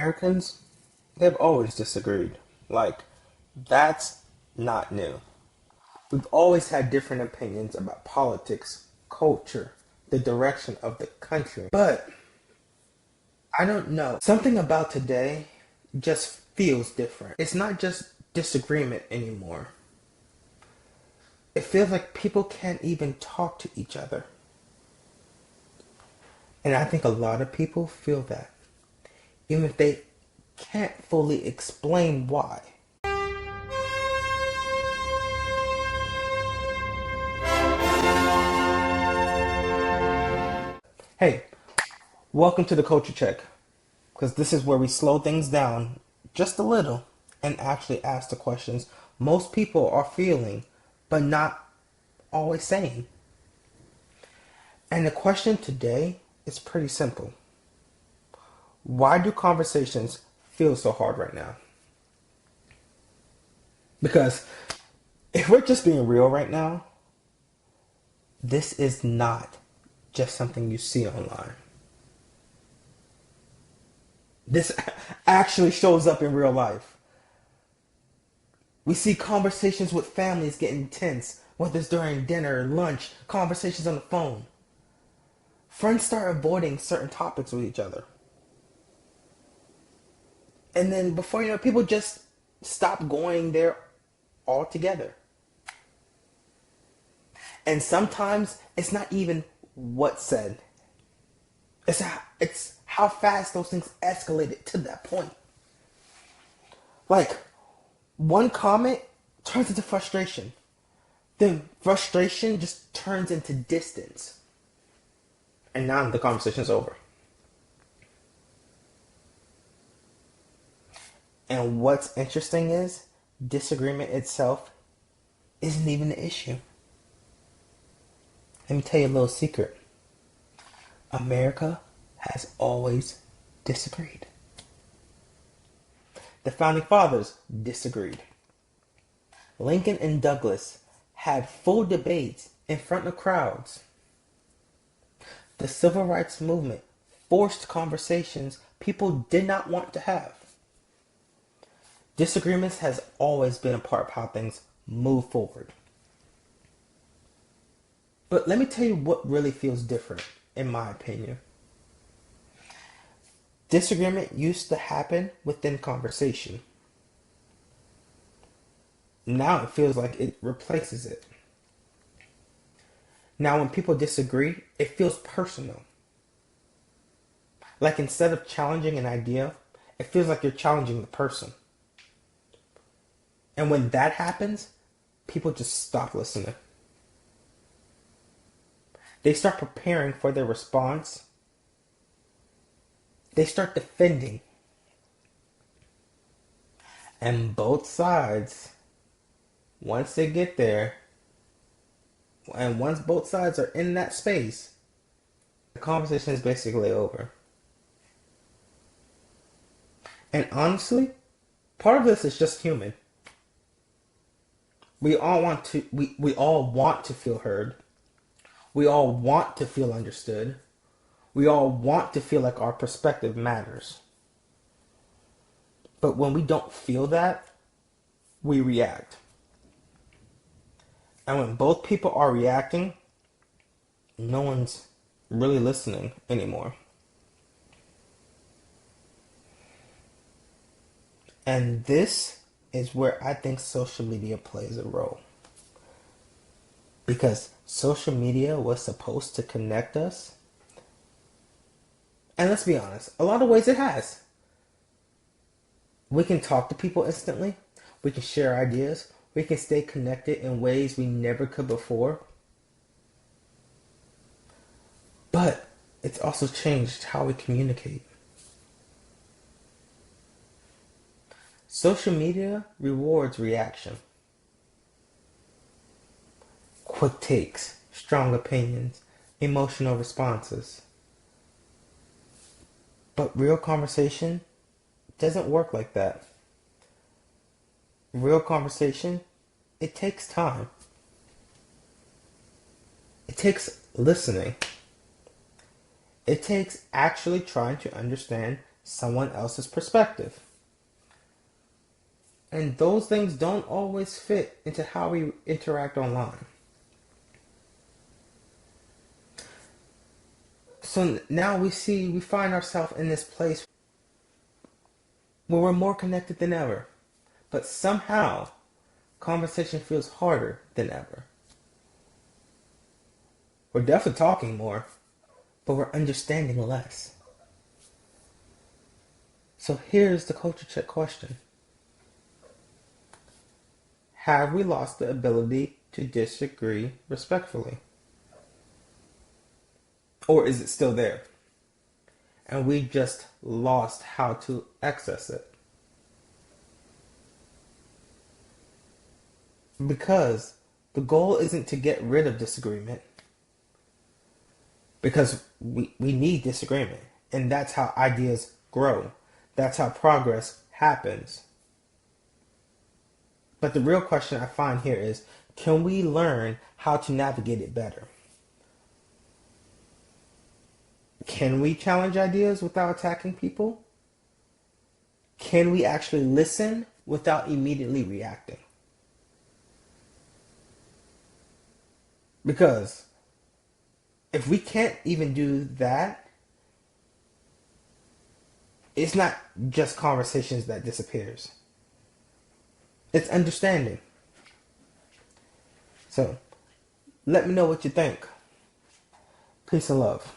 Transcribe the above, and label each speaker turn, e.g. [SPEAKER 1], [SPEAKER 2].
[SPEAKER 1] Americans, they've always disagreed. Like, that's not new. We've always had different opinions about politics, culture, the direction of the country. But I don't know. Something about today just feels different. It's not just disagreement anymore. It feels like people can't even talk to each other. And I think a lot of people feel that, even if they can't fully explain why. Hey, welcome to the Culture Check, because this is where we slow things down just a little and actually ask the questions most people are feeling, but not always saying. And the question today is pretty simple. Why do conversations feel so hard right now? Because if we're just being real right now, this is not just something you see online. This actually shows up in real life. We see conversations with families get intense, whether it's during dinner, lunch, conversations on the phone. Friends start avoiding certain topics with each other. And then before you know it, people just stop going there altogether. And sometimes it's not even what's said. It's how fast those things escalated to that point. Like, one comment turns into frustration. Then frustration just turns into distance. And now the conversation's over. And what's interesting is disagreement itself isn't even the issue. Let me tell you a little secret. America has always disagreed. The founding fathers disagreed. Lincoln and Douglas had full debates in front of crowds. The civil rights movement forced conversations people did not want to have. Disagreements has always been a part of how things move forward. But let me tell you what really feels different, in my opinion. Disagreement used to happen within conversation. Now it feels like it replaces it. Now when people disagree, it feels personal. Like instead of challenging an idea, it feels like you're challenging the person. And when that happens, people just stop listening. They start preparing for their response. They start defending. And both sides, once they get there, and once both sides are in that space, the conversation is basically over. And honestly, part of this is just human. We all want to feel heard. We all want to feel understood. We all want to feel like our perspective matters. But when we don't feel that, we react. And when both people are reacting, no one's really listening anymore. And this is where I think social media plays a role. Because social media was supposed to connect us. And let's be honest, a lot of ways it has. We can talk to people instantly. We can share ideas. We can stay connected in ways we never could before. But it's also changed how we communicate. Social media rewards reaction. Quick takes, strong opinions, emotional responses. But real conversation doesn't work like that. Real conversation, it takes time. It takes listening. It takes actually trying to understand someone else's perspective. And those things don't always fit into how we interact online. So now we find ourselves in this place where we're more connected than ever. But somehow, conversation feels harder than ever. We're definitely talking more, but we're understanding less. So here's the culture check question. Have we lost the ability to disagree respectfully? Or is it still there? And we just lost how to access it? Because the goal isn't to get rid of disagreement. Because we need disagreement. And that's how ideas grow. That's how progress happens. But the real question I find here is, can we learn how to navigate it better? Can we challenge ideas without attacking people? Can we actually listen without immediately reacting? Because if we can't even do that, it's not just conversations that disappears. It's understanding. So, let me know what you think. Peace and love.